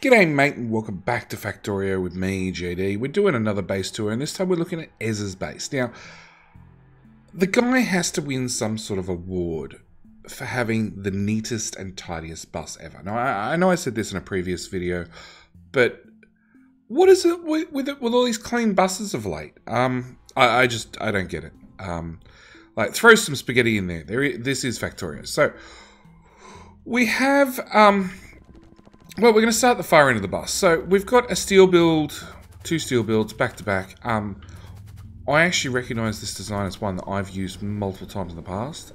G'day mate and welcome back to Factorio with me, JD. We're doing another base tour and this time we're looking at Ezza's base. Now, the guy has to win some sort of award for having the neatest and tidiest bus ever. Now, I know I said this in a previous video, but what is it with all these clean buses of late? I don't get it. Like, throw some spaghetti in there. This is Factorio. So, we have... well, we're going to start at the far end of the bus. So we've got a steel build, two steel builds back to back. I actually recognise this design as one that I've used multiple times in the past.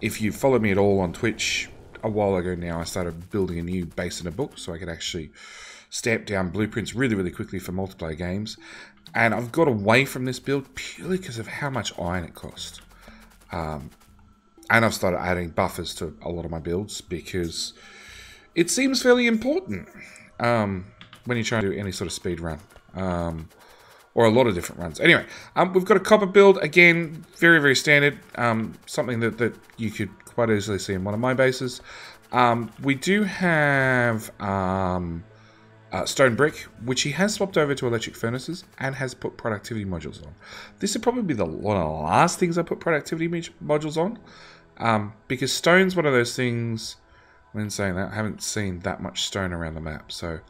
If you follow me at all on Twitch, a while ago now I started building a new base in a book so I could actually stamp down blueprints really, really quickly for multiplayer games. And I've got away from this build purely because of how much iron it cost. And I've started adding buffers to a lot of my builds because... it seems fairly important when you're trying to do any sort of speed run, or a lot of different runs. Anyway, we've got a copper build, again, very, very standard, something that you could quite easily see in one of my bases. We do have stone brick, which he has swapped over to electric furnaces and has put productivity modules on. This would probably be one of the last things I put productivity modules on, because stone's one of those things... when saying that, I haven't seen that much stone around the map, so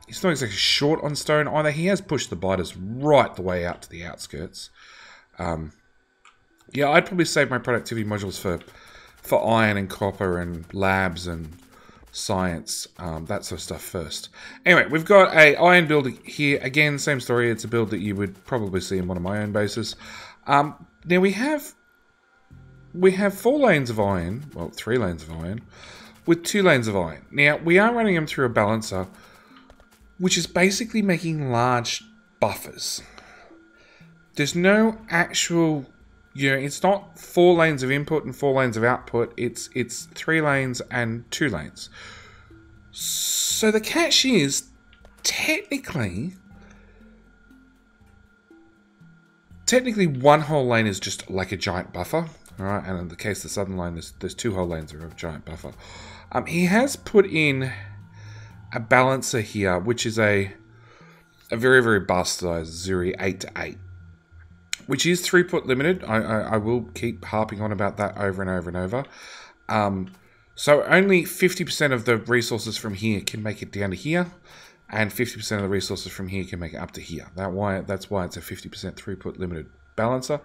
he's not exactly short on stone either. He has pushed the biters right the way out to the outskirts. Yeah, I'd probably save my productivity modules for iron and copper and labs and science, that sort of stuff first. Anyway, we've got a iron build here. Again, same story. It's a build that you would probably see in one of my own bases. Now we have 4 lanes of iron, well, 3 lanes of iron, with 2 lanes of iron. Now, we are running them through a balancer, which is basically making large buffers. There's no actual, it's not 4 lanes of input and 4 lanes of output, it's 3 lanes and 2 lanes. So the catch is, technically one whole lane is just like a giant buffer. Alright, and in the case of the southern line, there's 2 whole lanes of a giant buffer. He has put in a balancer here, which is a very, very bastardized Zuri 8-8, which is throughput limited. I will keep harping on about that over and over and over. So only 50% of the resources from here can make it down to here, and 50% of the resources from here can make it up to here. That's why it's a 50% throughput limited balancer,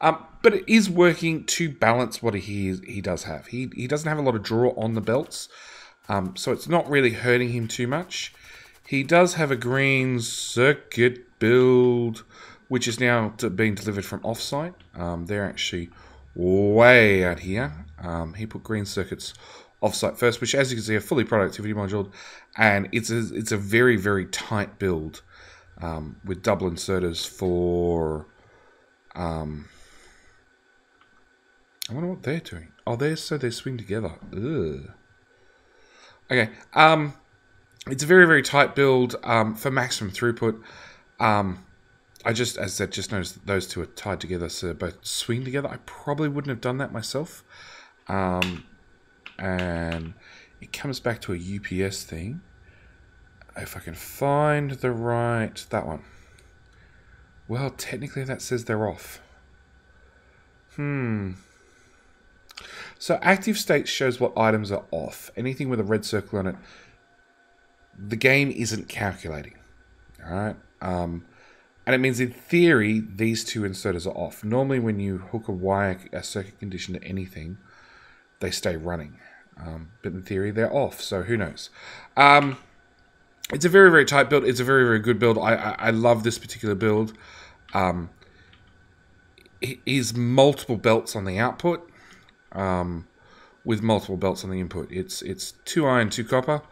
but it is working to balance what he does have. He doesn't have a lot of draw on the belts, so it's not really hurting him too much. He does have a green circuit build, which is now being delivered from offsite. They're actually way out here. He put green circuits offsite first, which, as you can see, are fully productivity moduled, and it's a very, very tight build with double inserters for... I wonder what they're doing. Oh, they swing together. Ugh. Okay. It's a very, very tight build for maximum throughput. I just, as I said, just noticed that those two are tied together, so they both swing together. I probably wouldn't have done that myself. And it comes back to a UPS thing. If I can find that one. Well, technically that says they're off. So active state shows what items are off. Anything with a red circle on it, the game isn't calculating. Alright? And it means in theory, these 2 inserters are off. Normally when you hook a circuit condition to anything, they stay running. But in theory, they're off, so who knows? It's a very, very tight build. It's a very, very good build. I love this particular build. It is multiple belts on the output, with multiple belts on the input. It's 2 iron, 2 copper,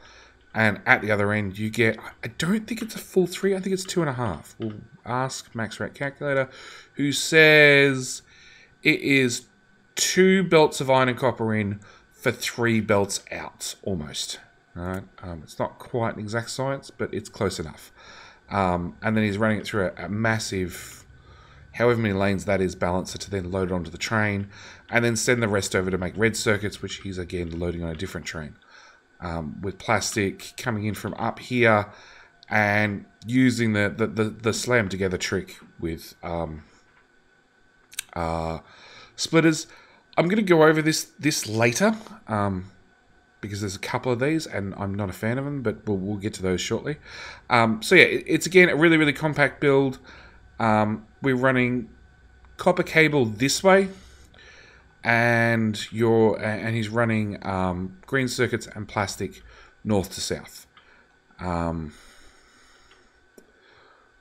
and at the other end you get, I don't think it's a full 3, I think it's 2.5. We'll ask Max Rat Calculator, who says it is 2 belts of iron and copper in for 3 belts out, almost. Right, it's not quite an exact science, but it's close enough. And then he's running it through a massive, however many lanes that is, balancer to then load it onto the train, and then send the rest over to make red circuits, which he's again loading on a different train. with plastic coming in from up here and using the slam together trick with splitters. I'm going to go over this later because there's a couple of these and I'm not a fan of them, but we'll get to those shortly. So yeah, it's again a really, really compact build. We're running copper cable this way, and he's running green circuits and plastic north to south,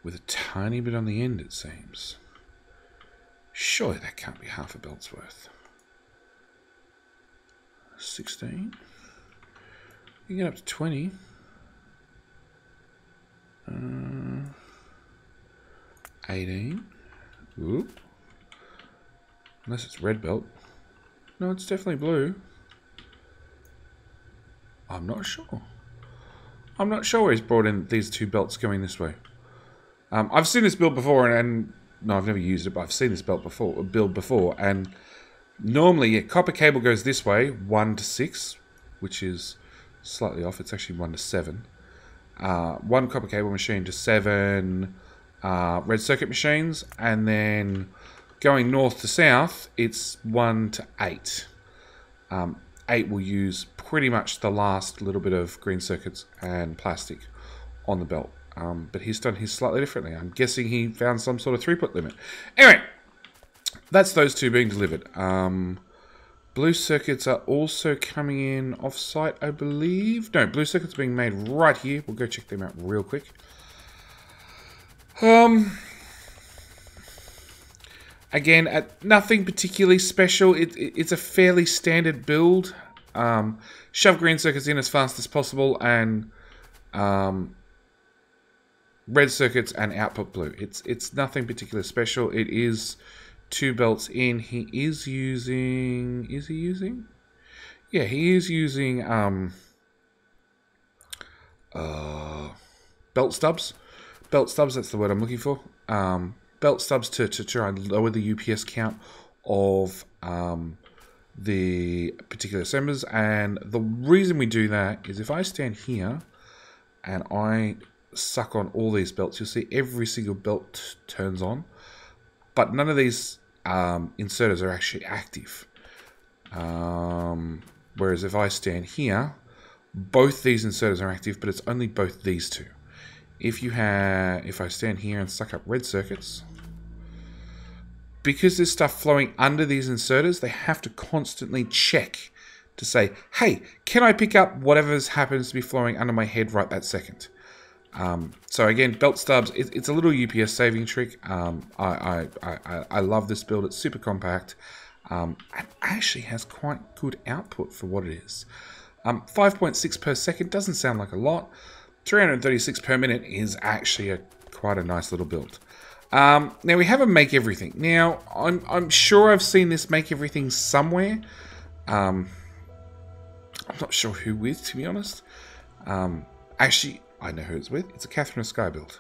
with a tiny bit on the end, it seems. Surely that can't be half a belt's worth. 16. You get up to 20. 18. Oop. Unless it's red belt. No, it's definitely blue. I'm not sure. I'm not sure where he's brought in these two belts going this way. I've seen this build before, and no, I've never used it, but I've seen this build before, and normally, yeah, copper cable goes this way, 1 to 6, which is slightly off. It's actually 1 to 7. 1 copper cable machine to 7 red circuit machines, and then going north to south, it's 1 to 8. 8 will use pretty much the last little bit of green circuits and plastic on the belt. But he's done his slightly differently. I'm guessing he found some sort of throughput limit. Anyway, that's those two being delivered. Blue circuits are also coming in off-site, I believe. No, blue circuits are being made right here. We'll go check them out real quick. Again, nothing particularly special. It's a fairly standard build. Shove green circuits in as fast as possible, and red circuits and output blue. It's nothing particularly special. It is 2 belts in. He is using... Is he using? Yeah, he is using belt stubs. Belt stubs, that's the word I'm looking for. Belt stubs to try and lower the UPS count of the particular assemblers. And the reason we do that is if I stand here and I suck on all these belts, you'll see every single belt turns on, but none of these inserters are actually active. Whereas if I stand here, both these inserters are active, but it's only both these two. If I stand here and suck up red circuits, because there's stuff flowing under these inserters, they have to constantly check to say, hey, can I pick up whatever happens to be flowing under my head right that second? So again, belt stubs, it's a little UPS saving trick. I love this build. It's super compact. And actually has quite good output for what it is. 5.6 per second doesn't sound like a lot. 336 per minute is actually quite a nice little build. Now we have a Make Everything. Now I'm sure I've seen this Make Everything somewhere. I'm not sure who with, to be honest. Actually, I know who it's with. It's a Catherine Sky build.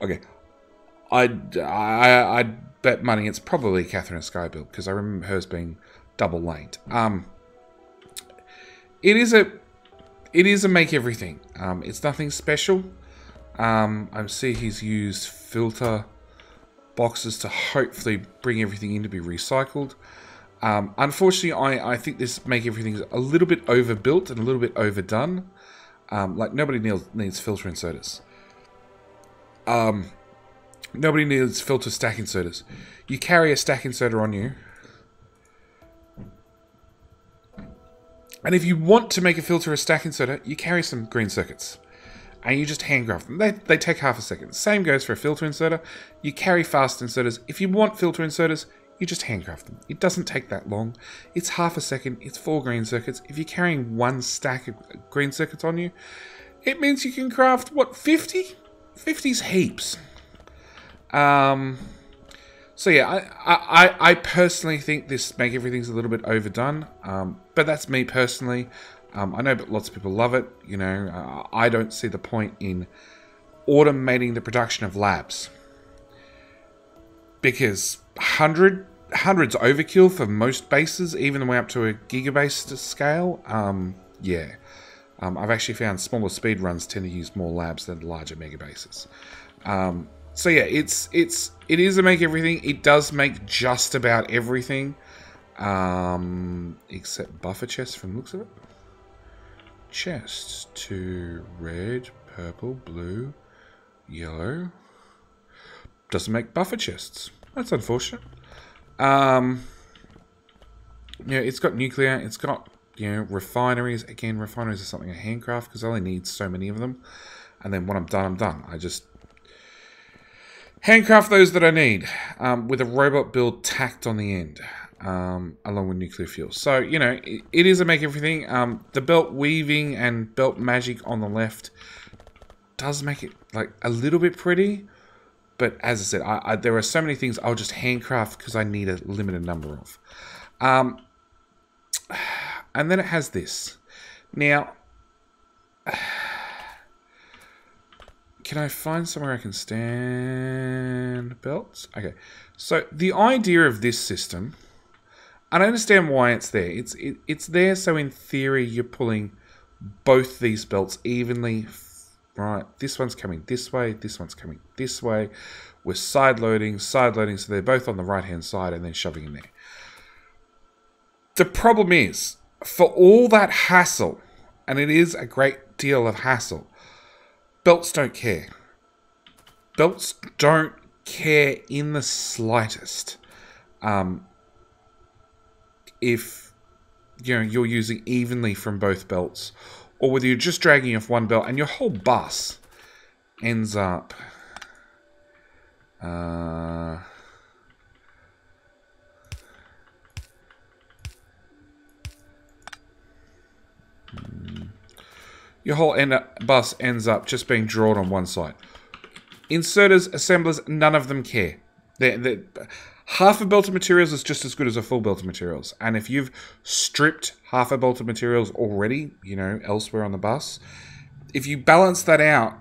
Okay, I'd bet money it's probably Catherine Sky build because I remember hers being double laned. It is a Make Everything. It's nothing special. I see he's used filter boxes to hopefully bring everything in to be recycled. Unfortunately, I think this Make Everything is a little bit overbuilt and a little bit overdone. Like, nobody needs filter inserters. Nobody needs filter stack inserters. You carry a stack inserter on you. And if you want to make a filter a stack inserter, you carry some green circuits. And you just hand graft them. They take half a second. Same goes for a filter inserter. You carry fast inserters. If you want filter inserters, you just hand graft them. It doesn't take that long. It's half a second. It's 4 green circuits. If you're carrying 1 stack of green circuits on you, it means you can craft, what, 50? 50's heaps. So yeah, I personally think this Make Everything's a little bit overdone. But that's me personally. I know lots of people love it. You know, I don't see the point in automating the production of labs. Because 100's overkill for most bases, even the way up to a gigabase scale. Yeah. I've actually found smaller speed runs tend to use more labs than larger mega bases. So yeah, it is a make everything. It does make just about everything, except buffer chests from the looks of it. Chests to red, purple, blue, yellow. Doesn't make buffer chests. That's unfortunate. Yeah, it's got nuclear. It's got, you know, refineries. Again, refineries are something I handcraft because I only need so many of them. And then when I'm done, I'm done. I just handcraft those that I need with a robot build tacked on the end, along with nuclear fuel. So, you know, it is a make everything. The belt weaving and belt magic on the left does make it like a little bit pretty. But as I said, there are so many things I'll just handcraft because I need a limited number of. And then it has this. Now, can I find somewhere I can stand belts? Okay, so the idea of this system, and I understand why it's there. It's there so in theory you're pulling both these belts evenly. Right, this one's coming this way, this one's coming this way. We're side loading, so they're both on the right-hand side and then shoving in there. The problem is, for all that hassle, and it is a great deal of hassle, belts don't care. Belts don't care in the slightest. If you're using evenly from both belts, or whether you're just dragging off one belt and your whole bus ends up your whole bus ends up just being drawn on one side. Inserters, assemblers, none of them care. Half a belt of materials is just as good as a full belt of materials. And if you've stripped half a belt of materials already, you know, elsewhere on the bus, if you balance that out,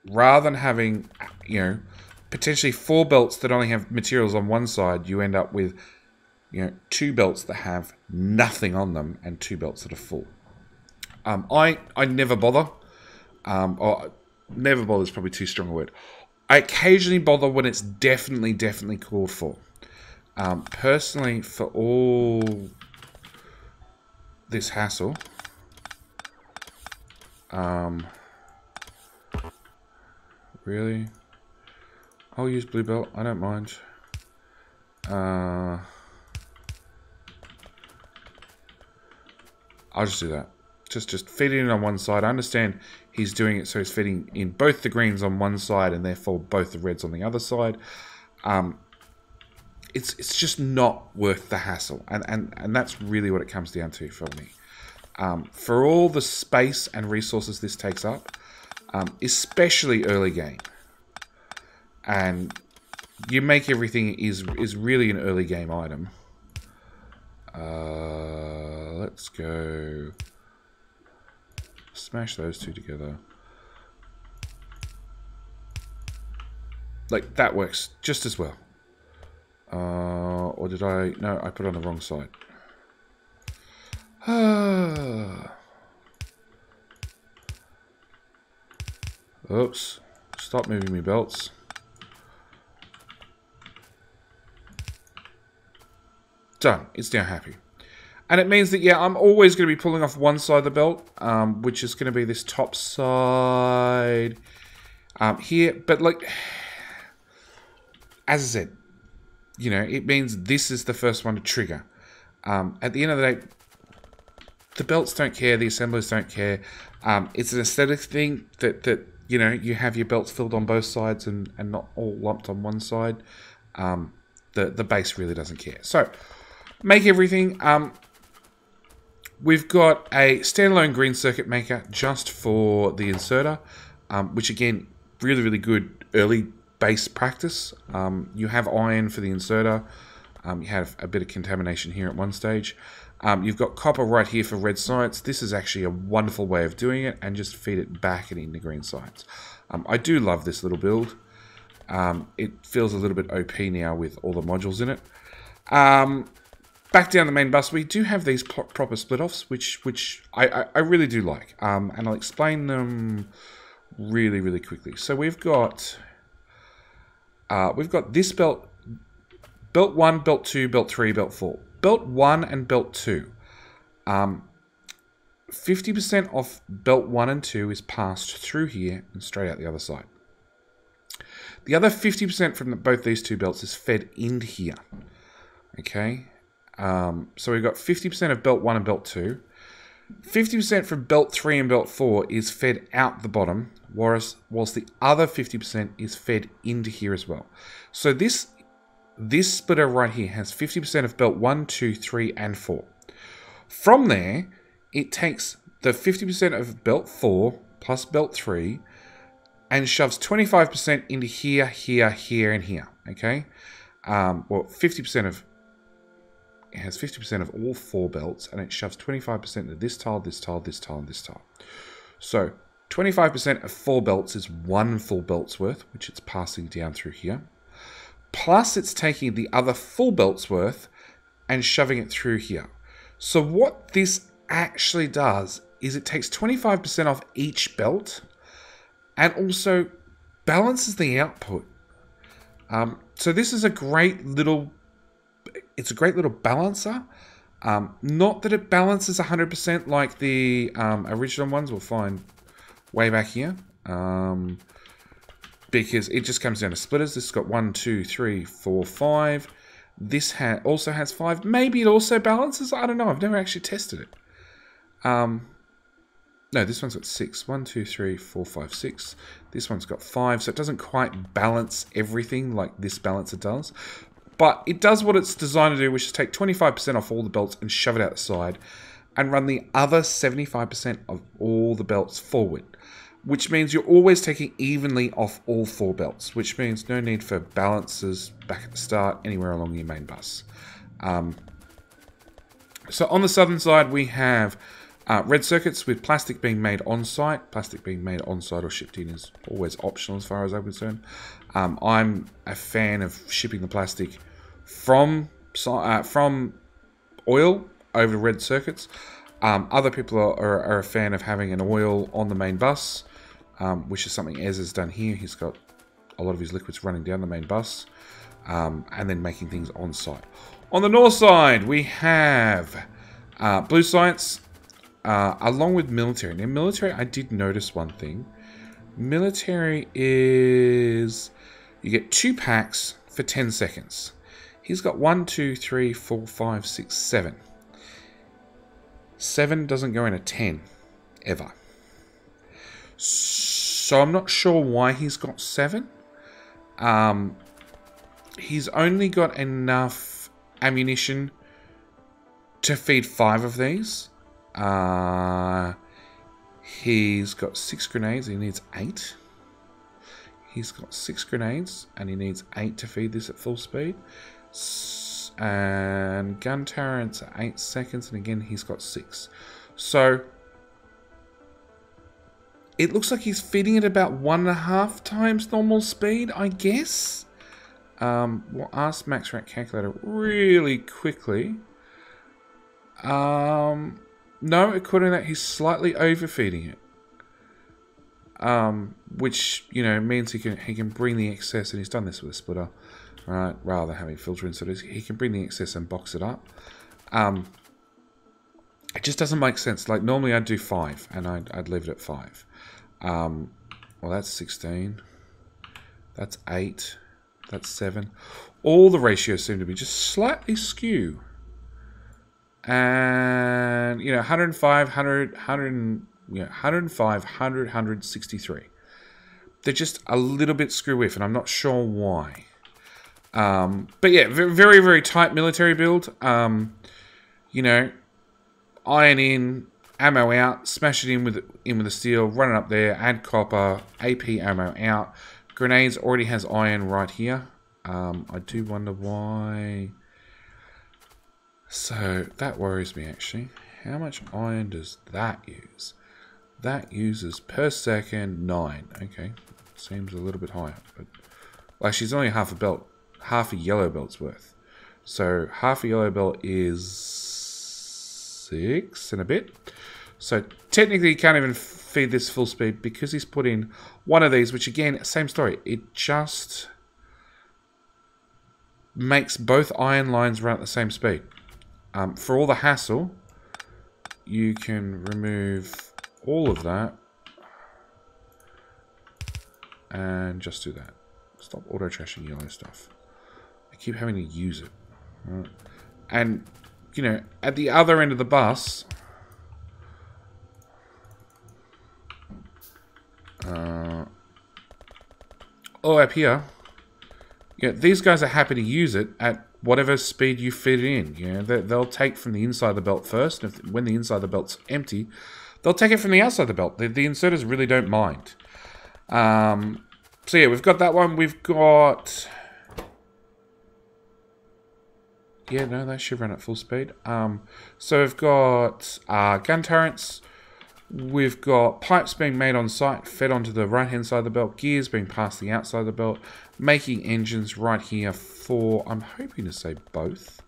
rather than having, you know, potentially 4 belts that only have materials on one side, you end up with, you know, 2 belts that have nothing on them and 2 belts that are full. I never bother. Or never bother is probably too strong a word. I occasionally bother when it's definitely called for. Personally, for all this hassle, really, I'll use blue belt. I don't mind. I'll just do that. Just feed it in on one side. I understand he's doing it so he's feeding in both the greens on one side and therefore both the reds on the other side. It's just not worth the hassle. And that's really what it comes down to for me. For all the space and resources this takes up, especially early game. And you make everything is really an early game item. Let's go... Smash those two together. Like, that works just as well. Or did I... No, I put it on the wrong side. Oops. Stop moving me belts. Done. It's now happy. And it means that, yeah, I'm always going to be pulling off one side of the belt, which is going to be this top side here. But, like, as I said, you know, it means this is the first one to trigger. At the end of the day, the belts don't care, the assemblers don't care. It's an aesthetic thing that you know, you have your belts filled on both sides and not all lumped on one side. The base really doesn't care. So, make everything... We've got a standalone green circuit maker just for the inserter, which again, really good early base practice. You have iron for the inserter. You have a bit of contamination here at one stage. You've got copper right here for red sites. This is actually a wonderful way of doing it, and just feed it back and into green sites. I do love this little build. It feels a little bit OP now with all the modules in it. back down the main bus, we do have these proper split-offs, which I really do like. And I'll explain them really, really quickly. So we've got this belt, belt 1, belt 2, belt 3, belt 4. Belt 1 and belt 2. 50% of belt 1 and 2 is passed through here and straight out the other side. The other 50% from both these two belts is fed into here. Okay, so we've got 50% of belt 1 and belt 2. 50% from belt 3 and belt 4 is fed out the bottom, whilst the other 50% is fed into here as well. So this splitter right here has 50% of belt 1, 2, 3, and 4. From there, it takes the 50% of belt 4 plus belt 3 and shoves 25% into here, here, here, and here. Okay, well, 50% of it has 50% of all 4 belts, and it shoves 25% into this tile, this tile, this tile, and this tile. So 25% of 4 belts is 1 full belt's worth, which it's passing down through here. Plus, it's taking the other full belt's worth and shoving it through here. So what this actually does is it takes 25% off each belt and also balances the output. So this is a great little, it's a great little balancer. Not that it balances 100% like the original ones we'll find way back here. Because it just comes down to splitters. This has got 1, 2, 3, 4, 5. This also has 5. Maybe it also balances. I don't know. I've never actually tested it. No, this one's got 6. 1, 2, 3, 4, 5, 6. This one's got 5. So it doesn't quite balance everything like this balancer does. But it does what it's designed to do, which is take 25% off all the belts and shove it outside. And run the other 75% of all the belts forward. Which means you're always taking evenly off all 4 belts, which means no need for balances back at the start anywhere along your main bus. So on the southern side, we have red circuits with plastic being made on-site. Plastic being made on-site or shipped in is always optional as far as I'm concerned. I'm a fan of shipping the plastic from oil over to red circuits. Other people are a fan of having an oil on the main bus. Which is something Ezza's done here. He's got a lot of his liquids running down the main bus and then making things on site. On the north side, we have Blue Science along with military. Now, military, I did notice one thing. Military is you get 2 packs for 10 seconds. He's got 1, 2, 3, 4, 5, 6, 7. 7 doesn't go in a 10 ever. So I'm not sure why he's got 7. He's only got enough ammunition to feed 5 of these. He's got 6 grenades. He needs 8. He's got 6 grenades and he needs 8 to feed this at full speed. And gun turrets at 8 seconds. And again, he's got 6. So it looks like he's feeding it about 1.5 times normal speed, I guess. We'll ask Max Rack Calculator really quickly. No, according to that, he's slightly overfeeding it. Which, you know, means he can bring the excess, and he's done this with a splitter, right? Rather than having filter in, so he can bring the excess and box it up. It just doesn't make sense. Like, normally I'd do 5, and I'd leave it at 5. Well, that's 16. That's 8. That's 7. All the ratios seem to be just slightly skew. And, you know, 105, 100, 105, 100, 163. They're just a little bit screw-with, and I'm not sure why. But yeah, very, very tight military build. You know, iron in, ammo out, smash it in with the steel, run it up there, add copper, AP ammo out. Grenades already has iron right here. I do wonder why. So that worries me actually. How much iron does that use? That uses per second 9. Okay, seems a little bit higher, but well, she's only half a belt, half a yellow belt's worth. So half a yellow belt is 6 and a bit. So technically he can't even feed this full speed because he's put in one of these, which again, same story. It just makes both iron lines run at the same speed. For all the hassle, you can remove all of that and just do that. Stop auto-trashing yellow stuff. I keep having to use it. Right. And, you know, at the other end of the bus, or up here, yeah, these guys are happy to use it at whatever speed you fit it in. You know, they'll take from the inside of the belt first. And when the inside of the belt's empty, they'll take it from the outside of the belt. The inserters really don't mind. So yeah, we've got that one. We've got... Yeah, no, they should run at full speed. So we've got gun turrets. We've got pipes being made on site, fed onto the right-hand side of the belt. Gears being passed the outside of the belt. Making engines right here for, I'm hoping to say both.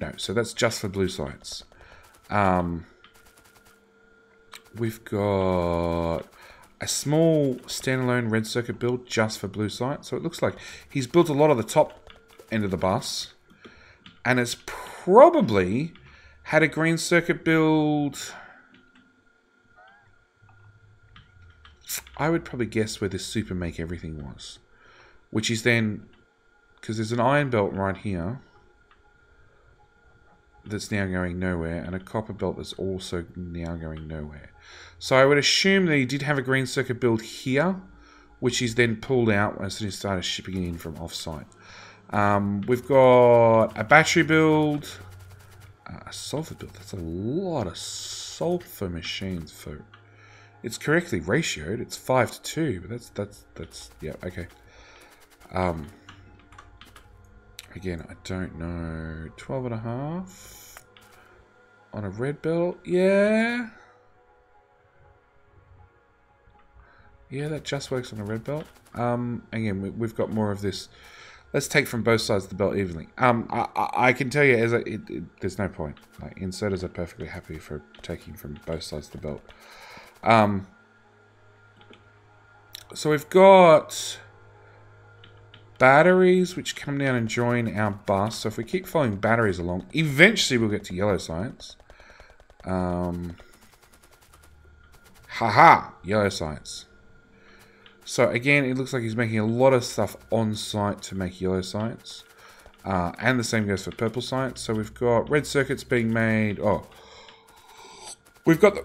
No, so that's just for blue sites. We've got a small standalone red circuit build just for blue sites. So it looks like he's built a lot of the top end of the bus. And has probably had a green circuit build... I would probably guess where this Super Make Everything was. Which is then... Because there's an iron belt right here. That's now going nowhere. And a copper belt that's also now going nowhere. So I would assume that he did have a green circuit build here. Which he's then pulled out as he started shipping it in from off-site. We've got a battery build. A sulfur build. That's a lot of sulfur machines for... It's correctly ratioed. It's 5 to 2, but that's yeah, okay. Again, I don't know. 12 and a half on a red belt. Yeah. Yeah, that just works on a red belt. Again, we've got more of this. Let's take from both sides of the belt evenly. I can tell you, there's no point. Like, inserters are perfectly happy for taking from both sides of the belt. So we've got batteries which come down and join our bus. So if we keep following batteries along, eventually we'll get to yellow science. Haha, yellow science. So again, it looks like he's making a lot of stuff on site to make yellow science. And the same goes for purple science. So we've got red circuits being made. Oh, we've got,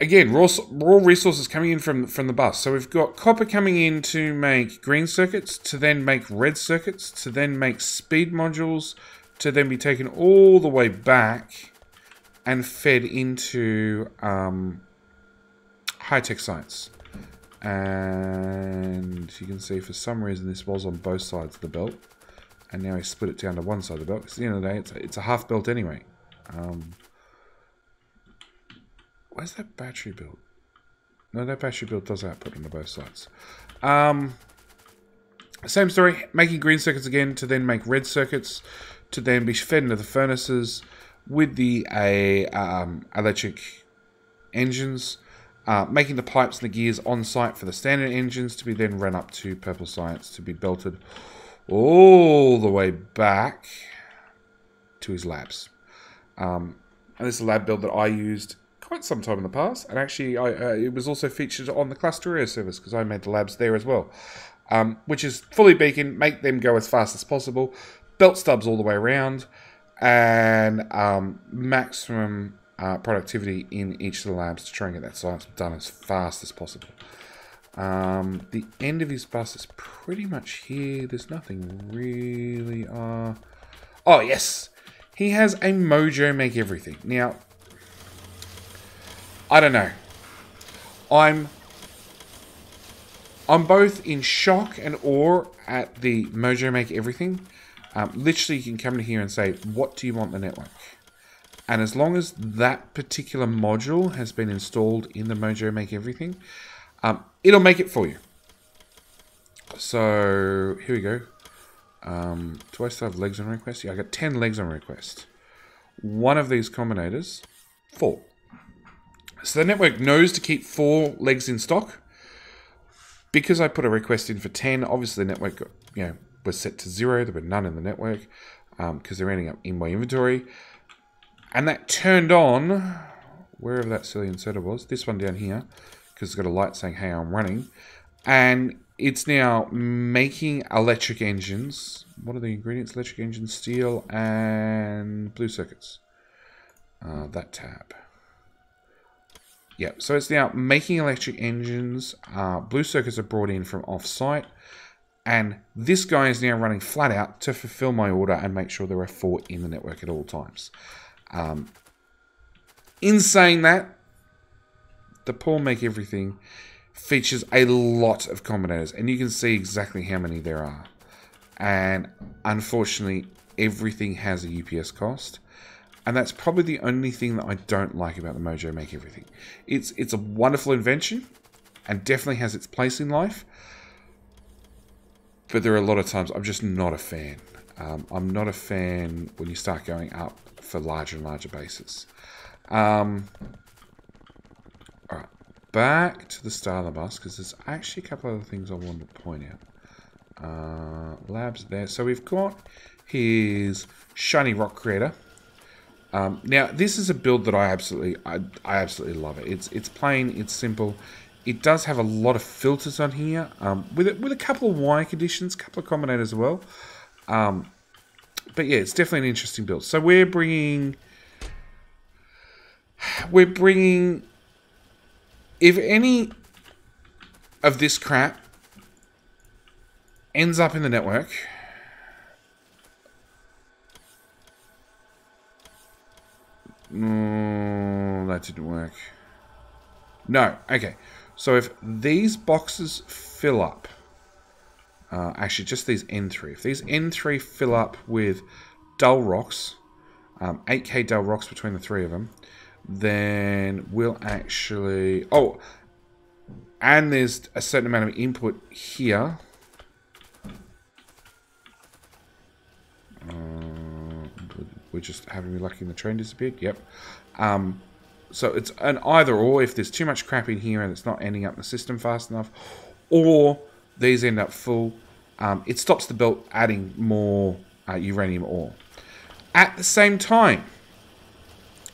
again, raw resources coming in from the bus. So we've got copper coming in to make green circuits, to then make red circuits, to then make speed modules, to then be taken all the way back and fed into high-tech science. And you can see for some reason this was on both sides of the belt. And now he split it down to one side of the belt. Because at the end of the day, it's a half belt anyway. Where's that battery build? No, that battery build does output on both sides. Same story. Making green circuits again to then make red circuits. To then be fed into the furnaces with the electric engines. Making the pipes and the gears on site for the standard engines to be then run up to purple science to be belted all the way back to his labs. And this is a lab build that I used quite some time in the past, and actually it was also featured on the Factorio service because I made the labs there as well, which is fully beacon, make them go as fast as possible, belt stubs all the way around, and maximum productivity in each of the labs to try and get that science done as fast as possible. The end of his bus is pretty much here. There's nothing really... Oh, yes! He has a Mojo Make Everything. Now, I don't know. I'm both in shock and awe at the Mojo Make Everything. Literally, you can come in here and say, what do you want the network? And as long as that particular module has been installed in the Mojo Make Everything, it'll make it for you. So, here we go. Do I still have legs on request? Yeah, I got 10 legs on request. One of these combinators, 4. So the network knows to keep 4 legs in stock. Because I put a request in for 10, obviously the network was set to 0. There were none in the network because they're ending up in my inventory. And that turned on, wherever that silly inserter was, this one down here, because it's got a light saying, hey, I'm running. And it's now making electric engines. What are the ingredients? Electric engines, steel, and blue circuits. That tab. Yeah, so it's now making electric engines. Blue circuits are brought in from off-site. And this guy is now running flat out to fulfill my order and make sure there are 4 in the network at all times. In saying that, the Paul Make Everything features a lot of combinators. And you can see exactly how many there are. And unfortunately, everything has a UPS cost. And that's probably the only thing that I don't like about the Mojo Make Everything. It's a wonderful invention and definitely has its place in life. But there are a lot of times I'm just not a fan. I'm not a fan when you start going up for larger and larger bases. Alright, back to the start of the bus because there's actually a couple of other things I wanted to point out. Labs there. So we've got his Shiny Rock Creator. Now, this is a build that I absolutely love it. It's plain, it's simple. It does have a lot of filters on here, with a couple of wire conditions, a couple of combinators as well. But yeah, it's definitely an interesting build. So we're bringing, if any of this crap ends up in the network, no, that didn't work. No, okay. So if these boxes fill up, actually just these N3, if these N3 fill up with dull rocks, 8K dull rocks between the 3 of them, then we'll actually, oh, and there's a certain amount of input here. We're just having me lucky and the train disappeared. Yep. So it's an either or. If there's too much crap in here and it's not ending up in the system fast enough, or these end up full, it stops the belt adding more uranium ore. At the same time,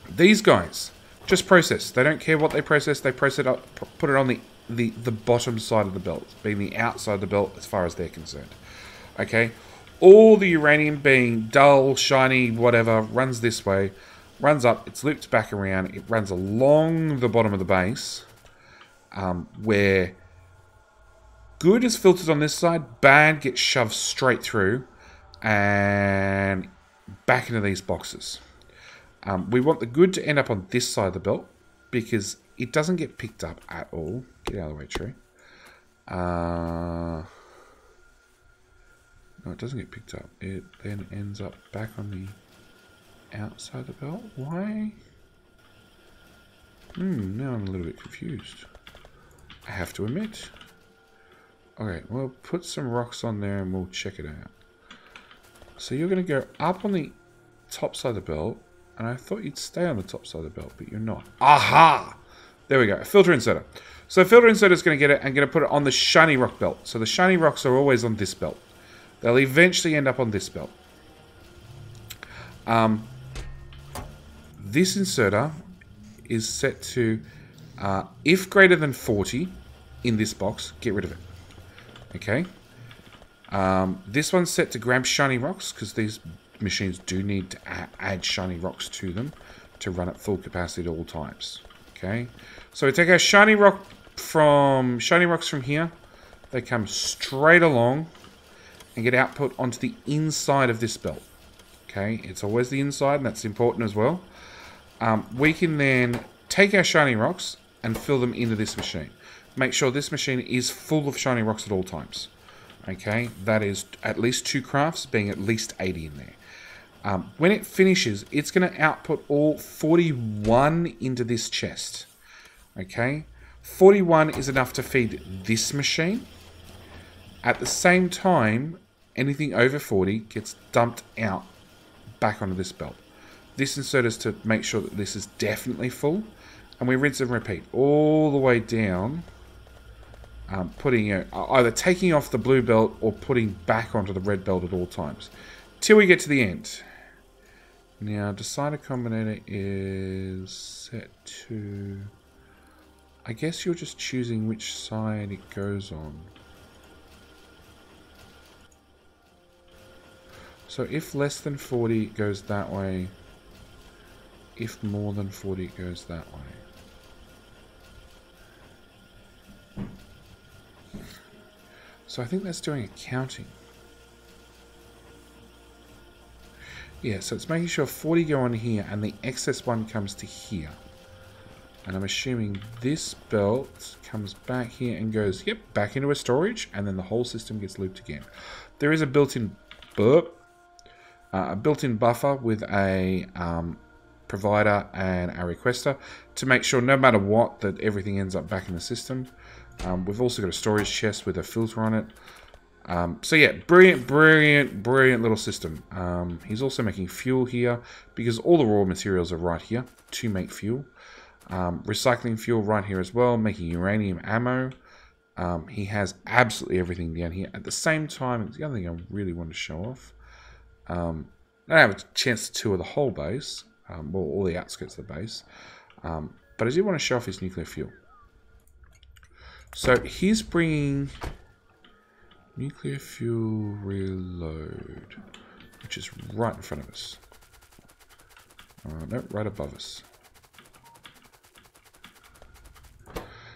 these guys just process. They don't care what they process. They process it up, put it on the bottom side of the belt, being the outside of the belt as far as they're concerned. Okay. All the uranium being dull, shiny, whatever, runs this way, runs up, it's looped back around, it runs along the bottom of the base, where good is filtered on this side, bad gets shoved straight through, and back into these boxes. We want the good to end up on this side of the belt, because it doesn't get picked up at all. Get out of the way, tree. No, it doesn't get picked up. It then ends up back on the outside of the belt. Why? Now I'm a little bit confused. I have to admit. Okay, we'll put some rocks on there and we'll check it out. So you're going to go up on the top side of the belt. And I thought you'd stay on the top side of the belt, but you're not. Aha! There we go. A filter inserter. So filter inserter is going to get it and going to put it on the shiny rock belt. So the shiny rocks are always on this belt. They'll eventually end up on this belt. This inserter is set to, if greater than 40 in this box, get rid of it. Okay. This one's set to grab shiny rocks because these machines do need to add shiny rocks to them to run at full capacity at all times. Okay. So we take our shiny rocks from here. They come straight along and get output onto the inside of this belt. Okay, it's always the inside, and that's important as well. We can then take our shiny rocks and fill them into this machine. Make sure this machine is full of shiny rocks at all times. Okay, that is at least 2 crafts, being at least 80 in there. When it finishes, it's going to output all 41 into this chest. Okay, 41 is enough to feed this machine. At the same time, Anything over 40 gets dumped out back onto this belt. This insert is to make sure that this is definitely full. And we rinse and repeat all the way down. Putting either taking off the blue belt or putting back onto the red belt at all times. Till we get to the end. Now, decider combinator is set to... I guess you're just choosing which side it goes on. So if less than 40, it goes that way. If more than 40, it goes that way. So I think that's doing accounting. Yeah, so it's making sure 40 go on here and the excess one comes to here. And I'm assuming this belt comes back here and goes, yep, back into a storage, and then the whole system gets looped again. There is a built-in buffer with a provider and a requester to make sure no matter what that everything ends up back in the system. We've also got a storage chest with a filter on it. So yeah, brilliant little system. He's also making fuel here because all the raw materials are right here to make fuel. Recycling fuel right here as well, making uranium ammo. He has absolutely everything down here. At the same time, it's the other thing I really want to show off. I don't have a chance to tour the whole base, well, all the outskirts of the base, but I do want to show off his nuclear fuel. So he's bringing nuclear fuel reload, which is right in front of us. No, right above us.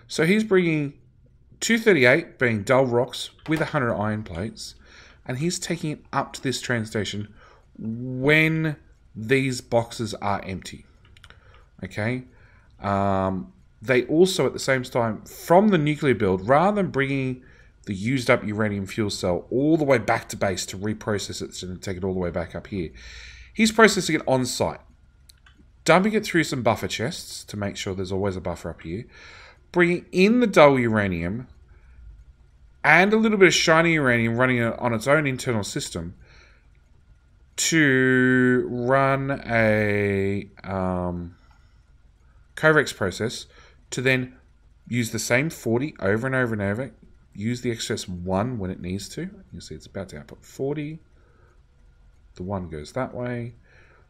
So he's bringing 238 being dull rocks with 100 iron plates, and he's taking it up to this train station when these boxes are empty. Okay. They also, at the same time, from the nuclear build, rather than bringing the used up uranium fuel cell all the way back to base to reprocess it and take it all the way back up here, he's processing it on site, dumping it through some buffer chests to make sure there's always a buffer up here, bringing in the dull uranium and a little bit of shiny uranium, running it on its own internal system to run a Covex process to then use the same 40 over and over and over, use the excess 1 when it needs to. You see it's about to output 40. The 1 goes that way.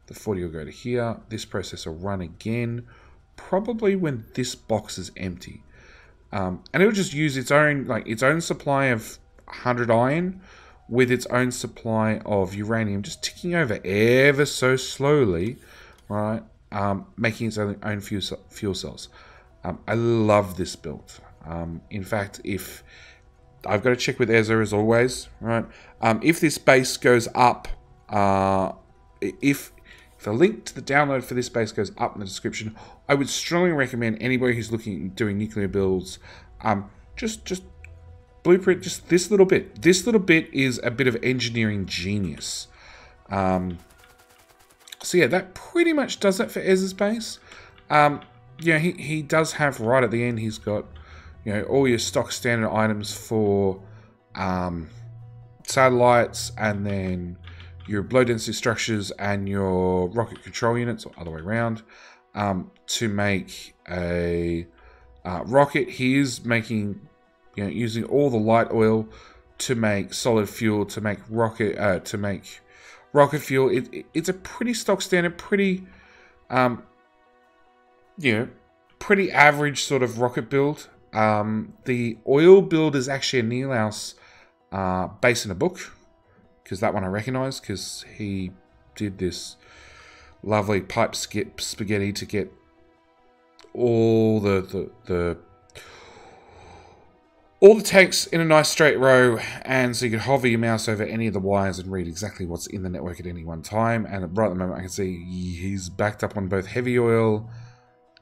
The 40 will go to here. This process will run again, probably when this box is empty. And it'll just use its own supply of 100 iron with its own supply of uranium, just ticking over ever so slowly, right? Making its own fuel cells. I love this build. In fact, if I've got to check with Ezza as always, right? If this base goes up, if the link to the download for this base goes up in the description, I would strongly recommend anybody who's looking at doing nuclear builds, just blueprint just this little bit. This little bit is a bit of engineering genius. So yeah, that pretty much does it for Ezza's base. Yeah, he does have right at the end, he's got, you know, all your stock standard items for satellites, and then your low density structures and your rocket control units, or other way around, to make a rocket. He is making, you know, using all the light oil to make solid fuel, to make rocket fuel. It's a pretty stock standard, pretty you know, pretty average sort of rocket build. The oil build is actually a Neilhouse base in a book, because that one I recognize, because he did this lovely pipe skip spaghetti to get all the tanks in a nice straight row, and so you could hover your mouse over any of the wires and read exactly what's in the network at any one time. And right at the moment I can see he's backed up on both heavy oil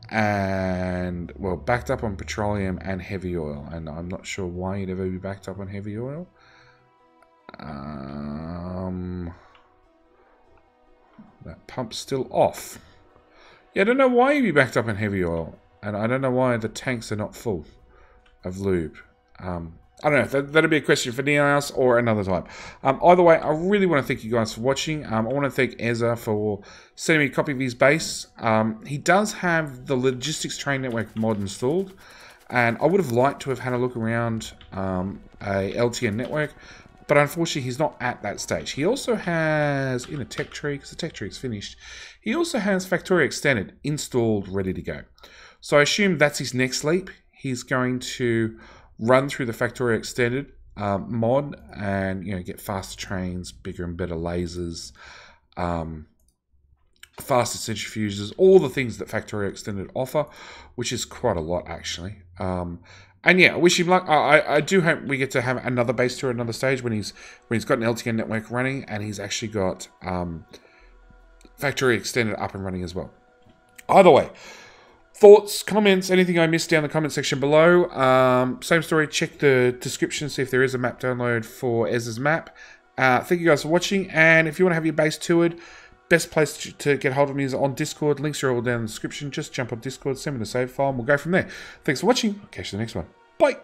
and, well, backed up on petroleum and heavy oil, and I'm not sure why you'd ever be backed up on heavy oil. That pump's still off. Yeah, I don't know why you'd be backed up on heavy oil, and I don't know why the tanks are not full of lube. I don't know. That'll be a question for Neos or another time. Either way, I really want to thank you guys for watching. I want to thank Ezza for sending me a copy of his base. He does have the Logistics Train Network mod installed, and I would have liked to have had a look around a LTN network, but unfortunately he's not at that stage. He also has, in a tech tree, because the tech tree is finished, he also has Factorio Extended installed, ready to go. So I assume that's his next leap. He's going to run through the Factorio Extended mod and, you know, get faster trains, bigger and better lasers, faster centrifuges, all the things that Factorio Extended offer, which is quite a lot actually. And yeah, I wish him luck. I do hope we get to have another base tour, another stage when he's got an LTN network running and he's actually got Factorio Extended up and running as well. Either way, thoughts, comments, anything I missed down the comment section below. Same story, check the description, see if there is a map download for Ezza's map. Thank you guys for watching, and if you want to have your base toured, best place to get hold of me is on Discord. Links are all down in the description. Just jump on Discord, send me the save file, and we'll go from there. Thanks for watching. I'll catch you in the next one. Bye.